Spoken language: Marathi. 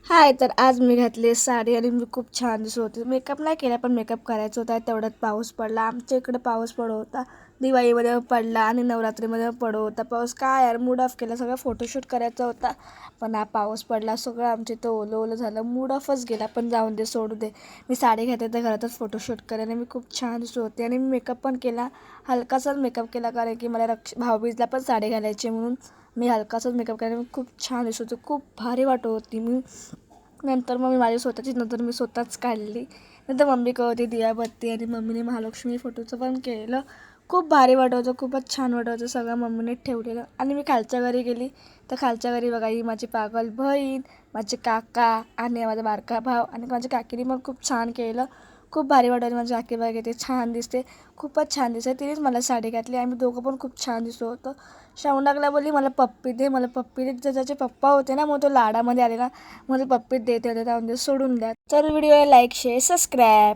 हाय, तर आज मी घातली साडी आणि मी खूप छान दिसत होते. मेकअप नाही केला, पण मेकअप करायचा होता. तेवढ्यात पाऊस पडला. आमच्या इकडे पाऊस पडत होता. दिवाळीमध्ये पडला आणि नवरात्रीमध्ये पडत होता पाऊस. काय यार, मूड ऑफ केला. सगळं फोटोशूट करायचा होता, पण हा पाऊस पडला. सगळं आमच्या इथं ओलं ओलं झालं. मूड ऑफच गेला. पण जाऊन दे, सोडू दे. मी साडी घातली तर घरातच फोटोशूट करेन. आणि मी खूप छान दिसत होते. आणि मी मेकअप पण केला, हलकासाच मेकअप केला, कारण की मला भाऊबीजला पण साडी घालायची म्हणून मी हलकासाच मेकअप केला. मी खूप छान दिसत होते. खूप भारी वाटत होती मी. नंतर मग मी माझी स्वतःची नंतर मी स्वतःच काढली. नंतर मम्मी होती दियाबत्ती आणि मम्मीने महालक्ष्मी फोटोचं पण केलं. खूप भारी वाटत होतं, खूपच छान वाटत होतं. सगळं मम्मीने ठेवलेलं. आणि मी खालच्या घरी गेली तर खालच्या घरी बघा, ही माझी पागल बहीण, माझे काका आणि माझा बारका भाव आणि माझ्या काकीने पण खूप छान केलं. खूप भारी वाटत होती. माझी काकी बघा ते छान दिसते, खूपच छान दिसते. तिनेच मला साडी घातली. आम्ही दोघं पण खूप छान दिसत होतो. शौंडागला बोलली मला पप्पी दे, मला पप्पी दे. त्याचे पप्पा होते ना, मग तो लाडामध्ये आलेला, मला पप्पी देते होते, त्यामध्ये सोडून द्या. तर व्हिडिओला लाईक शेअर सबस्क्राईब.